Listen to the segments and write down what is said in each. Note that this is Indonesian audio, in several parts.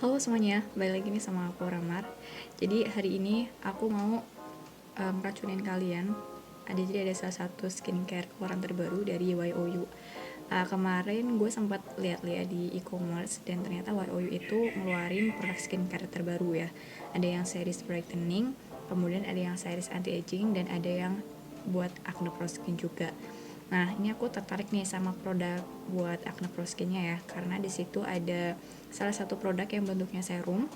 Halo semuanya, balik lagi nih sama aku Ramar. Jadi hari ini aku mau meracunin kalian. Jadi ada salah satu skincare keluaran terbaru dari YOU. Kemarin gue sempat lihat-lihat di e-commerce dan ternyata YOU itu ngeluarin produk skincare terbaru ya. Ada yang series brightening, kemudian ada yang series anti aging dan ada yang buat acne pro skin juga. Nah, ini aku tertarik nih sama produk buat acne pro skinnya ya, karena di situ ada salah satu produk yang bentuknya serum.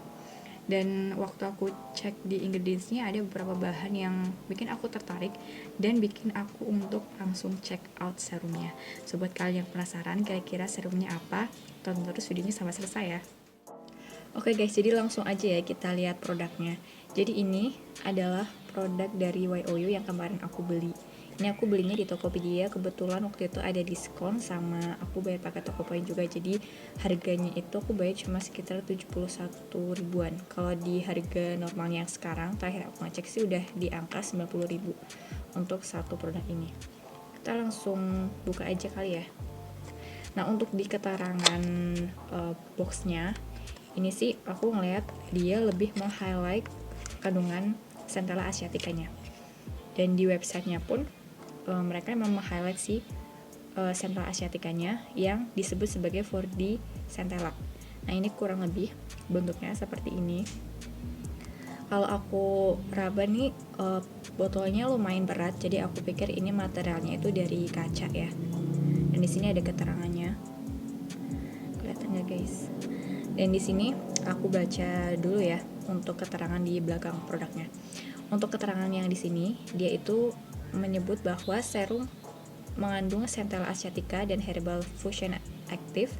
Dan waktu aku cek di ingredientsnya ada beberapa bahan yang bikin aku tertarik dan bikin aku untuk langsung check out serumnya. So buat kalian yang penasaran kira-kira serumnya apa, tonton terus videonya sampai selesai ya. Oke guys, jadi langsung aja ya kita lihat produknya. Jadi ini adalah produk dari YOU yang kemarin aku beli. Ini aku belinya di Tokopedia, kebetulan waktu itu ada diskon sama aku bayar pakai Tokopoint juga. Jadi harganya itu aku bayar cuma sekitar 71 ribuan. Kalau di harga normalnya yang sekarang, terakhir aku ngecek sih udah di angka 90 ribu untuk satu produk ini. Kita langsung buka aja kali ya. Nah, untuk di keterangan boxnya, ini sih aku ngeliat dia lebih meng-highlight kandungan Centella asiaticanya. Dan di websitenya pun mereka memang meng-highlight si Centella asiaticanya yang disebut sebagai 4D Centella. Nah, ini kurang lebih bentuknya seperti ini. Kalau aku raba nih botolnya lumayan berat, jadi aku pikir ini materialnya itu dari kaca ya. Dan di sini ada keterangannya. Kelihatan nggak guys? Dan di sini aku baca dulu ya untuk keterangan di belakang produknya. Untuk keterangan yang di sini, dia itu menyebut bahwa serum mengandung Centella asiatica dan herbal fusion aktif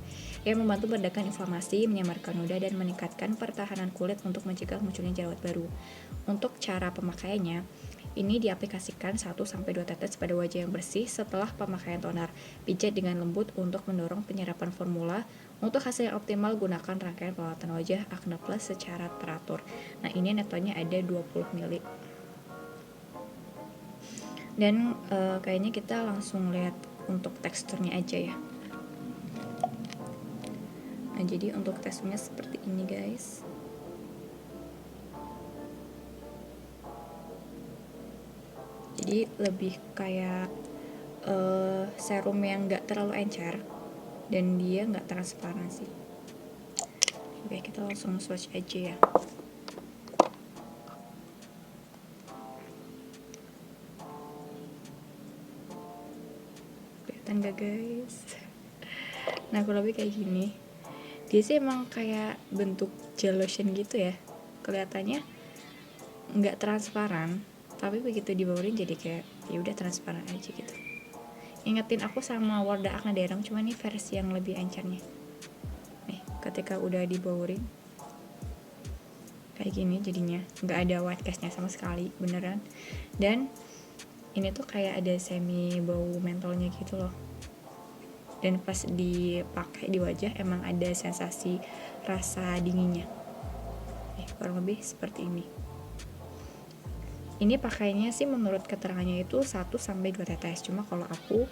yang membantu meredakan inflamasi, menyamarkan noda, dan meningkatkan pertahanan kulit untuk mencegah munculnya jerawat baru. Untuk cara pemakaiannya, ini diaplikasikan 1-2 tetes pada wajah yang bersih setelah pemakaian toner. Pijat dengan lembut untuk mendorong penyerapan formula. Untuk hasil yang optimal, gunakan rangkaian perawatan wajah Acne Plus secara teratur. Nah, ini netonya ada 20 ml. Dan kayaknya kita langsung lihat untuk teksturnya aja ya. Nah, jadi untuk teksturnya seperti ini guys. Jadi lebih kayak serum yang nggak terlalu encer dan dia nggak transparan sih. Oke, kita langsung swatch aja ya. Kelihatan gak guys? Nah, kurang lebih kayak gini. Dia sih emang kayak bentuk gel lotion gitu ya. Kelihatannya nggak transparan, tapi begitu dibaurin jadi kayak ya udah transparan aja gitu. Ingetin aku sama Wardah Acne Derang, cuma ini versi yang lebih encernya. Nih, ketika udah dibaurin kayak gini jadinya, nggak ada white castnya sama sekali, beneran. Dan ini tuh kayak ada semi bau mentolnya gitu loh. Dan pas dipakai di wajah emang ada sensasi rasa dinginnya. Kurang lebih seperti ini. Ini pakainya sih menurut keterangannya itu 1-2 tetes. Cuma kalau aku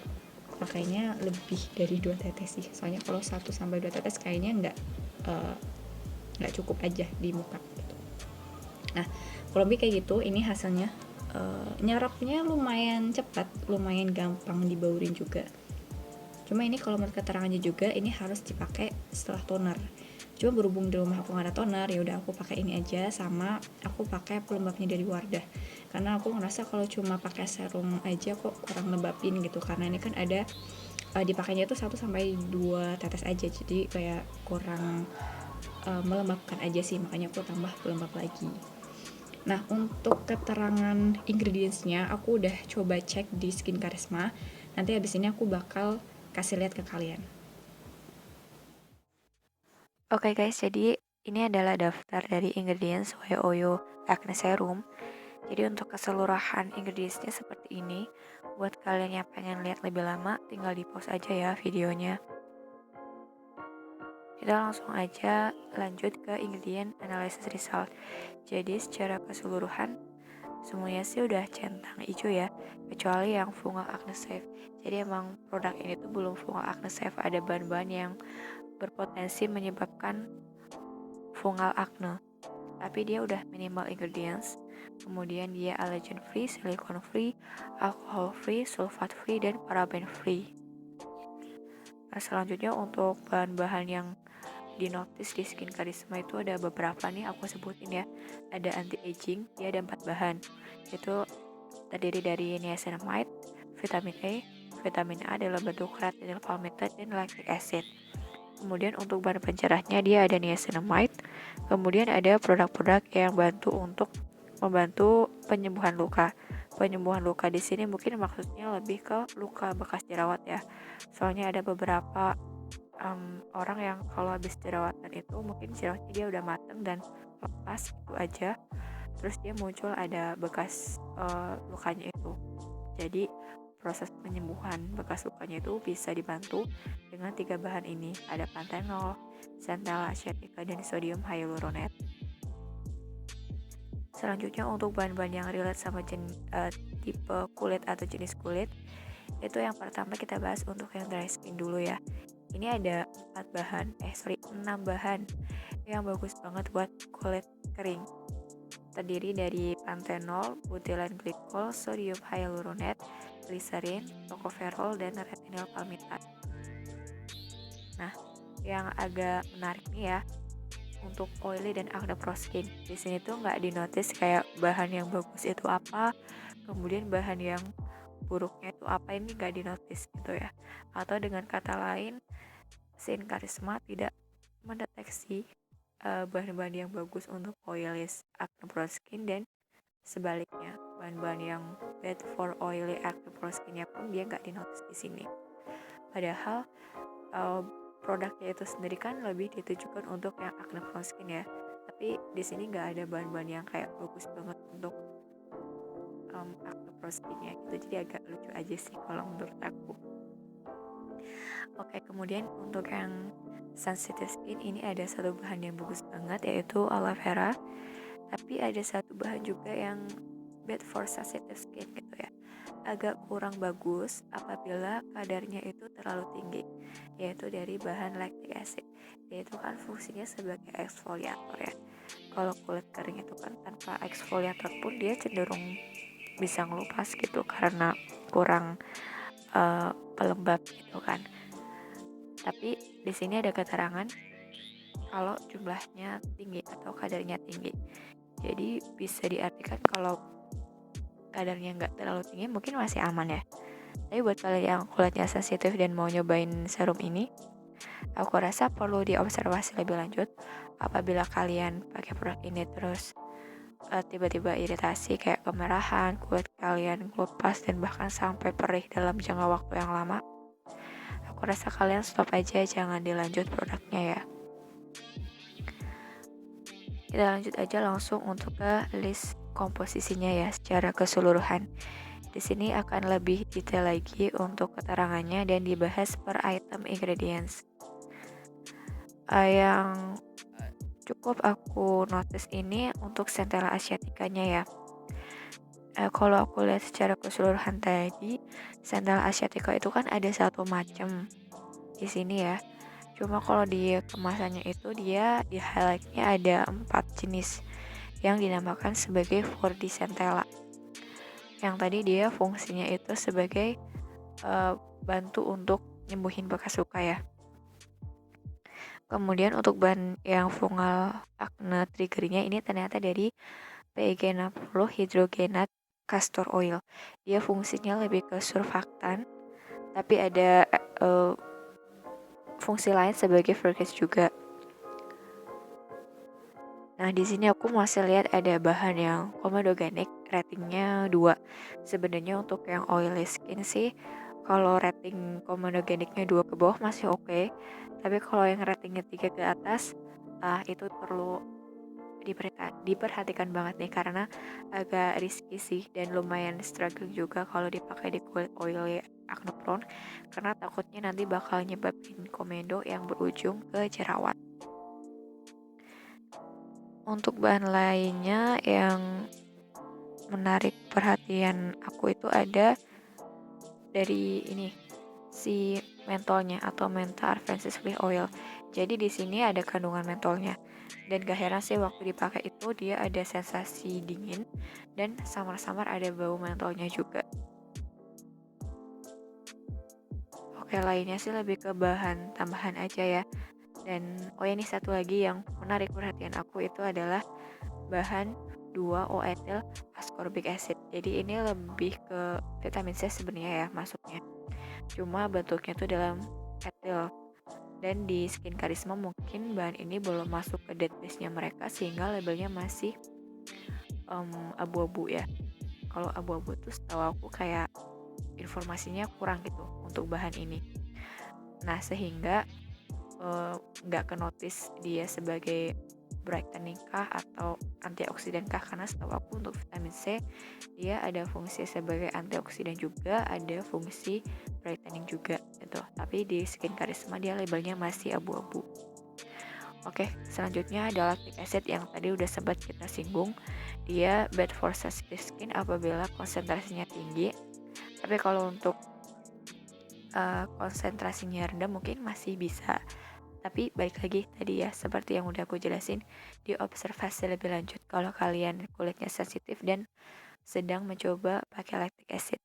pakainya lebih dari 2 tetes sih. Soalnya kalau 1-2 tetes kayaknya nggak cukup aja di muka gitu. Nah, kalau lebih kayak gitu, ini hasilnya nyerapnya lumayan cepat, lumayan gampang dibaurin juga. Cuma ini kalau menurut keterangannya juga ini harus dipakai setelah toner. Cuma berhubung di rumah aku nggak ada toner, ya udah aku pakai ini aja, sama aku pakai pelembabnya dari Wardah. Karena aku ngerasa kalau cuma pakai serum aja kok kurang lembabin gitu. Karena ini kan ada dipakainya itu 1-2 tetes aja, jadi kayak kurang melembabkan aja sih, makanya aku tambah pelembab lagi. Nah, untuk keterangan ingredientsnya aku udah coba cek di Skin Karisma. Nanti habis ini aku bakal kasih lihat ke kalian. Oke guys, jadi ini adalah daftar dari ingredients YOYO Acne Serum. Jadi untuk keseluruhan ingredientsnya seperti ini. Buat kalian yang pengen lihat lebih lama, tinggal di pause aja ya videonya. Kita langsung aja lanjut ke ingredient analysis result. Jadi secara keseluruhan semuanya sih udah centang hijau ya, kecuali yang fungal acne safe. Jadi emang produk ini tuh belum fungal acne safe, ada bahan-bahan yang berpotensi menyebabkan fungal acne, tapi dia udah minimal ingredients. Kemudian dia allergen free, silicone free, alcohol free, sulfat free, dan paraben free. Nah, selanjutnya untuk bahan-bahan yang dinotis di Skin Karisma itu ada beberapa nih aku sebutin ya. Ada anti aging, dia ada 4 bahan. Itu terdiri dari niacinamide, vitamin E, vitamin A dalam bentuk retinoid palmitate, dan lactic acid. Kemudian untuk bahan pencerahnya dia ada niacinamide. Kemudian ada produk-produk yang membantu penyembuhan luka. Penyembuhan luka di sini mungkin maksudnya lebih ke luka bekas jerawat ya. Soalnya ada beberapa orang yang kalau habis jerawatan itu mungkin jerawatnya dia udah mateng dan lepas itu aja, terus dia muncul ada bekas lukanya itu. Jadi proses penyembuhan bekas lukanya itu bisa dibantu dengan 3 bahan ini. Ada panthenol, centella asiatica, dan sodium hyaluronate. Selanjutnya untuk bahan-bahan yang relate sama tipe kulit atau jenis kulit, itu yang pertama kita bahas untuk yang dry skin dulu ya. Ini ada 6 bahan yang bagus banget buat kulit kering. Terdiri dari panthenol, butylene glycol, sodium hyaluronate, glycerin, tocopherol, dan retinoid palmitate. Nah, yang agak menarik nih ya, untuk oily dan acne prone skin. Di sini tuh nggak dinotis kayak bahan yang bagus itu apa, kemudian bahan yang buruknya itu apa, ini nggak dinotis gitu ya. Atau dengan kata lain, Skin Karisma tidak mendeteksi bahan-bahan yang bagus untuk oily acne prone skin dan sebaliknya bahan-bahan yang bad for oily acne prone skinnya pun dia nggak dinotis di sini. Padahal produknya itu sendiri kan lebih ditujukan untuk yang acne prone skin ya, tapi di sini nggak ada bahan-bahan yang kayak bagus banget untuk acne prone skinnya gitu, jadi agak lucu aja sih kalau menurut aku. Oke, kemudian untuk yang sensitive skin ini ada satu bahan yang bagus banget yaitu aloe vera, tapi ada satu bahan juga yang bad for sensitive skin gitu ya, agak kurang bagus apabila kadarnya itu terlalu tinggi, yaitu dari bahan lactic acid. Yaitu kan fungsinya sebagai eksfoliator ya. Kalau kulit kering itu kan tanpa eksfoliator pun dia cenderung bisa ngelupas gitu karena kurang pelembab gitu kan. Tapi di sini ada keterangan kalau jumlahnya tinggi atau kadarnya tinggi. Jadi bisa diartikan kalau kadarnya nggak terlalu tinggi mungkin masih aman ya. Tapi buat kalian yang kulitnya sensitif dan mau nyobain serum ini, aku rasa perlu diobservasi lebih lanjut. Apabila kalian pakai produk ini terus tiba-tiba iritasi kayak kemerahan, kulit kalian lepas dan bahkan sampai perih dalam jangka waktu yang lama, aku rasa kalian stop aja, jangan dilanjut produknya ya. Kita lanjut aja langsung untuk ke list komposisinya ya secara keseluruhan. Di sini akan lebih detail lagi untuk keterangannya dan dibahas per item ingredients. Yang cukup aku notice ini untuk centella asiaticanya ya. Kalau aku lihat secara keseluruhan tadi, centella asiatica itu kan ada satu macam di sini ya. Cuma kalau di kemasannya itu dia di highlightnya ada 4 jenis yang dinamakan sebagai 4D centella. Yang tadi dia fungsinya itu sebagai bantu untuk nyembuhin bekas luka ya. Kemudian untuk bahan yang fungal acne triggernya ini ternyata dari PEG 60 hydrogenate castor oil. Dia fungsinya lebih ke surfaktan, tapi ada fungsi lain sebagai furgase juga. Nah, di sini aku masih lihat ada bahan yang comedogenic, ratingnya 2. Sebenarnya untuk yang oily skin sih, kalau rating comedogenicnya 2 ke bawah masih oke. Tapi kalau yang ratingnya 3 ke atas, itu perlu diperhatikan banget nih karena agak risky sih dan lumayan struggling juga kalau dipakai di kulit oily acne prone karena takutnya nanti bakal nyebabin komedo yang berujung ke jerawat. Untuk bahan lainnya yang menarik perhatian aku itu ada dari ini si mentolnya atau Mentha Advanced Flea Oil. Jadi di sini ada kandungan mentolnya. Dan gak heran sih waktu dipakai itu dia ada sensasi dingin dan samar-samar ada bau mentolnya juga. Oke, lainnya sih lebih ke bahan tambahan aja ya. Dan oh ya, ini satu lagi yang menarik perhatian aku itu adalah bahan 2-O-etil ascorbic acid. Jadi ini lebih ke vitamin C sebenarnya ya masuknya. Cuma bentuknya tuh dalam etil. Dan di Skin Karisma mungkin bahan ini belum masuk ke database-nya mereka sehingga labelnya masih abu-abu ya. Kalau abu-abu tuh setahu aku kayak informasinya kurang gitu untuk bahan ini. Nah, sehingga nggak ke notice dia sebagai brightening kah atau antioksidan kah, karena setahu aku untuk vitamin C dia ada fungsi sebagai antioksidan juga, ada fungsi brightening juga gitu. Tapi di Skin Karisma dia labelnya masih abu-abu. Oke, selanjutnya ada lactic acid yang tadi udah sempat kita singgung. Dia bad for sensitive skin apabila konsentrasinya tinggi. Tapi kalau untuk konsentrasinya rendah mungkin masih bisa. Tapi balik lagi tadi ya, seperti yang udah aku jelasin, diobservasi lebih lanjut kalau kalian kulitnya sensitif dan sedang mencoba pakai lactic acid.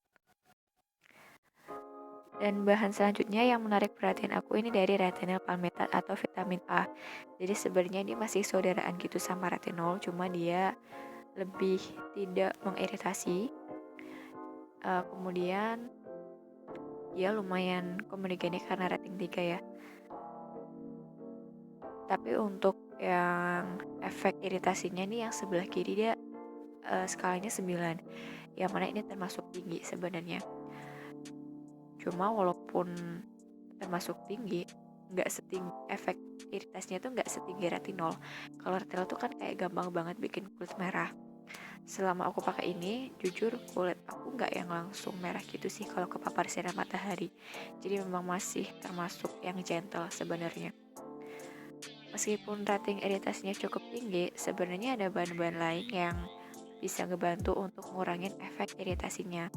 Dan bahan selanjutnya yang menarik perhatian aku ini dari retinol palmitat atau vitamin A. Jadi sebenarnya ini masih saudaraan gitu sama retinol, cuma dia lebih tidak mengiritasi. Kemudian dia lumayan komodogenik karena rating 3 ya. Tapi untuk yang efek iritasinya nih yang sebelah kiri dia skalanya 9, yang mana ini termasuk tinggi sebenarnya. Cuma walaupun termasuk tinggi, nggak setinggi efek iritasinya tuh nggak setinggi retinol. Kalau retinol tuh kan kayak gampang banget bikin kulit merah. Selama aku pakai ini, jujur kulit aku nggak yang langsung merah gitu sih kalau kepapar sinar matahari. Jadi memang masih termasuk yang gentle sebenarnya. Meskipun rating iritasinya cukup tinggi, sebenarnya ada bahan-bahan lain yang bisa ngebantu untuk ngurangin efek iritasinya.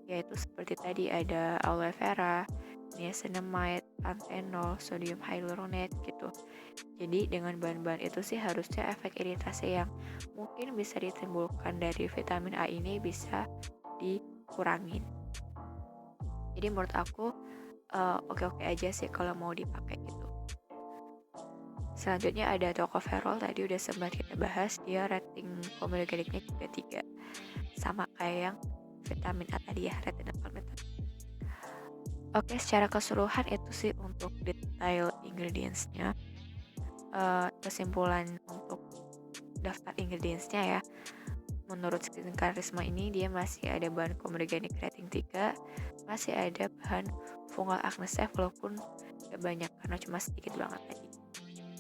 Yaitu seperti tadi ada aloe vera, niacinamide, panthenol, sodium hyaluronate gitu. Jadi dengan bahan-bahan itu sih harusnya efek iritasi yang mungkin bisa ditimbulkan dari vitamin A ini bisa dikurangin. Jadi menurut aku oke-oke aja sih kalau mau dipakai gitu. Selanjutnya ada tocopherol, tadi udah sempat kita bahas, dia rating komodogeniknya juga 3, sama kayak yang vitamin A tadi ya, retinol palmitat. Oke, secara keseluruhan itu sih untuk detail ingredientsnya. Kesimpulan untuk daftar ingredientsnya ya, menurut Skin Karisma ini dia masih ada bahan komodogenik rating 3, masih ada bahan fungal acne safe walaupun gak banyak karena cuma sedikit banget tadi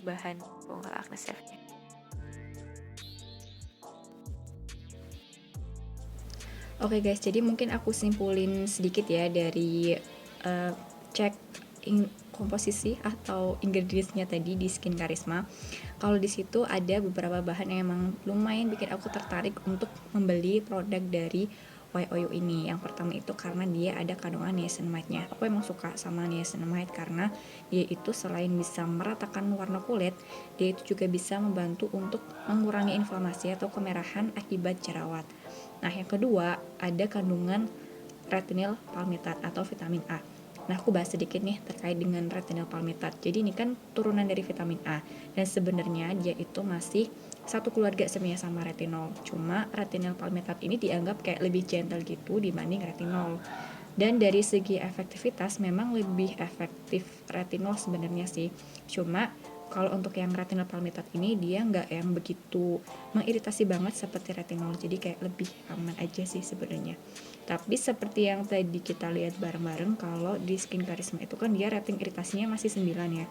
bahan fungal acne safe-nya. Oke guys, jadi mungkin aku simpulin sedikit ya dari cek komposisi atau ingredientsnya tadi di Skin Karisma. Kalau di situ ada beberapa bahan yang emang lumayan bikin aku tertarik untuk membeli produk dari YOU ini. Yang pertama itu karena dia ada kandungan niacinamide-nya. Aku emang suka sama niacinamide karena dia itu selain bisa meratakan warna kulit, dia itu juga bisa membantu untuk mengurangi inflamasi atau kemerahan akibat jerawat. Nah, yang kedua ada kandungan retinol palmitat atau vitamin A. Nah, aku bahas sedikit nih terkait dengan retinol palmitat. Jadi ini kan turunan dari vitamin A dan sebenarnya dia itu masih satu keluarga sebenarnya sama retinol. Cuma retinol palmitat ini dianggap kayak lebih gentle gitu dibanding retinol. Dan dari segi efektivitas memang lebih efektif retinol sebenarnya sih. Cuma kalau untuk yang retinol palmitat ini dia nggak yang begitu mengiritasi banget seperti retinol, jadi kayak lebih aman aja sih sebenarnya. Tapi seperti yang tadi kita lihat bareng-bareng, kalau di Skin Karisma itu kan dia rating iritasinya masih 9 ya.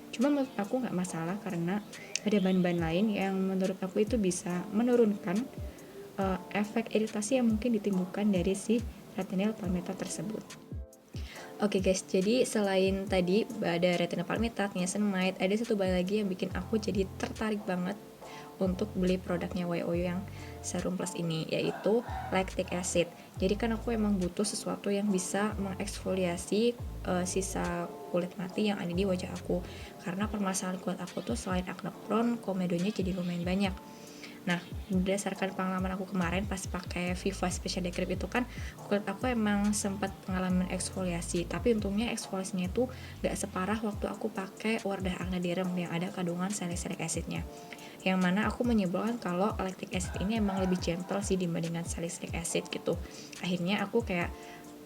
Cuma menurut aku nggak masalah karena ada bahan-bahan lain yang menurut aku itu bisa menurunkan efek iritasi yang mungkin ditimbulkan dari si retinol palmitat tersebut. Oke guys, jadi selain tadi ada retinol palmitat, niacinamide, ada satu bahan lagi yang bikin aku jadi tertarik banget untuk beli produknya YOU yang serum plus ini, yaitu lactic acid. Jadi kan aku emang butuh sesuatu yang bisa mengeksfoliasi sisa kulit mati yang ada di wajah aku, karena permasalahan kulit aku tuh selain acne prone, komedonya jadi lumayan banyak. Nah, berdasarkan pengalaman aku kemarin pas pakai Viva Special Day Cream itu kan kulit aku emang sempat mengalami eksfoliasi, tapi untungnya eksfoliasinya itu gak separah waktu aku pakai Wardah Acne Derm yang ada kandungan salicylic acidnya. Yang mana aku menyimpulkan kalau lactic acid ini emang lebih gentle sih dibandingkan salicylic acid gitu. Akhirnya aku kayak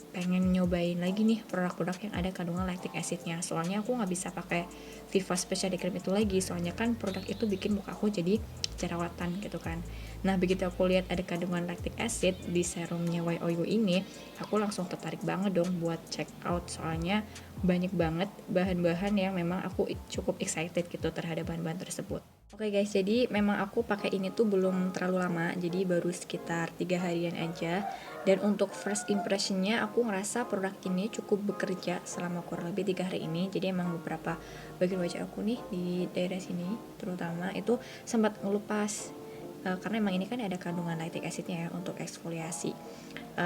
pengen nyobain lagi nih produk-produk yang ada kandungan lactic acidnya, soalnya aku nggak bisa pakai Viva Special Day Cream itu lagi, soalnya kan produk itu bikin muka aku jadi jerawatan gitu kan. Nah begitu aku lihat ada kandungan lactic acid di serumnya YOU ini, aku langsung tertarik banget dong buat check out, soalnya banyak banget bahan-bahan yang memang aku cukup excited gitu terhadap bahan-bahan tersebut. Oke guys, jadi memang aku pakai ini tuh belum terlalu lama, jadi baru sekitar 3 harian aja. Dan untuk first impressionnya aku ngerasa produk ini cukup bekerja selama kurang lebih 3 hari ini. Jadi emang beberapa bagian wajah aku nih di daerah sini terutama itu sempat ngelupas, karena emang ini kan ada kandungan lactic acidnya ya untuk eksfoliasi.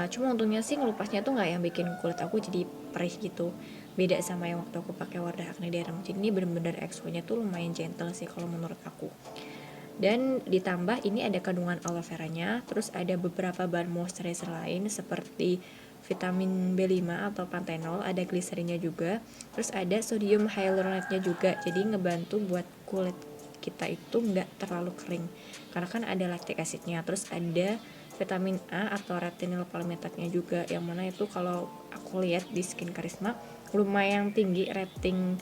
Cuma untungnya sih ngelupasnya tuh nggak yang bikin kulit aku jadi perih gitu, beda sama yang waktu aku pakai Wardah Acne Derm. Jadi ini bener-bener exfonya tuh lumayan gentle sih kalau menurut aku. Dan ditambah ini ada kandungan aloe veranya, terus ada beberapa bahan moisturizer lain seperti vitamin B5 atau panthenol, ada gliserinnya juga, terus ada sodium hyaluronate-nya juga, jadi ngebantu buat kulit kita itu nggak terlalu kering karena kan ada lactic acidnya. Terus ada vitamin A atau retinol palmitate-nya juga, yang mana itu kalau aku lihat di Skin Karisma lumayan tinggi rating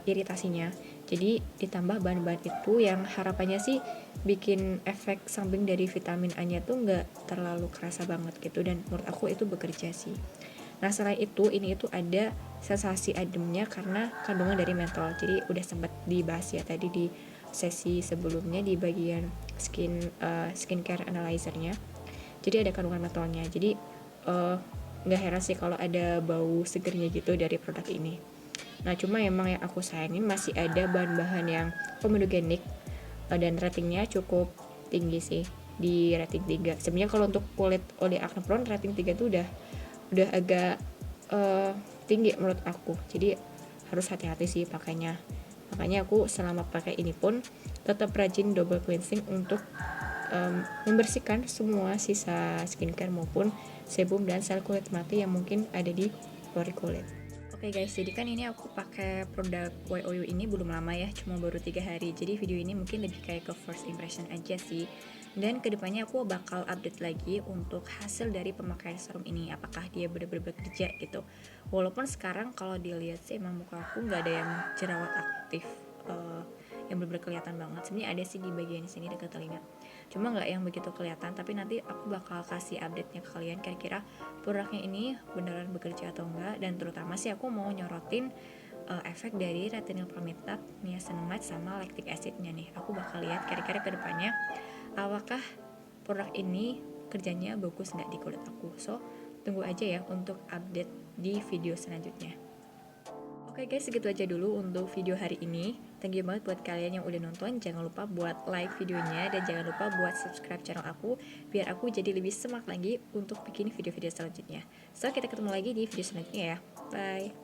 iritasinya. Jadi ditambah bahan-bahan itu yang harapannya sih bikin efek samping dari vitamin A-nya tuh nggak terlalu kerasa banget gitu, dan menurut aku itu bekerja sih. Nah selain itu ini itu ada sensasi ademnya karena kandungan dari mentol. Jadi udah sempat dibahas ya tadi di sesi sebelumnya di bagian skincare analyzernya. Jadi ada kandungan mentolnya. Jadi nggak heran sih kalau ada bau segernya gitu dari produk ini. Nah cuma emang yang aku sayangin masih ada bahan-bahan yang komedogenik, dan ratingnya cukup tinggi sih di rating 3. Sebenarnya kalau untuk kulit oli acne prone rating 3 tuh udah agak tinggi menurut aku. Jadi harus hati-hati sih pakainya. Makanya aku selama pakai ini pun tetap rajin double cleansing untuk membersihkan semua sisa skincare maupun sebum dan sel kulit mati yang mungkin ada di luar kulit. Oke guys, jadi kan ini aku pakai produk YOU ini belum lama ya, cuma baru 3 hari. Jadi video ini mungkin lebih kayak ke first impression aja sih. Dan kedepannya aku bakal update lagi untuk hasil dari pemakaian serum ini, apakah dia bener-bener bekerja gitu. Walaupun sekarang kalau dilihat sih emang muka aku nggak ada yang jerawat aktif, yang bener-bener kelihatan banget. Sebenarnya ada sih di bagian sini dekat telinga, cuma nggak yang begitu kelihatan. Tapi nanti aku bakal kasih update-nya ke kalian kira-kira produknya ini beneran bekerja atau enggak. Dan terutama sih aku mau nyorotin efek dari retinol palmitate, niacinamide sama lactic acid-nya nih. Aku bakal lihat kira-kira kedepannya apakah produk ini kerjanya bagus nggak di kulit aku. So tunggu aja ya untuk update di video selanjutnya. Oke guys, segitu aja dulu untuk video hari ini. Thank you banget buat kalian yang udah nonton. Jangan lupa buat like videonya dan jangan lupa buat subscribe channel aku biar aku jadi lebih semangat lagi untuk bikin video-video selanjutnya. So, kita ketemu lagi di video selanjutnya ya. Bye.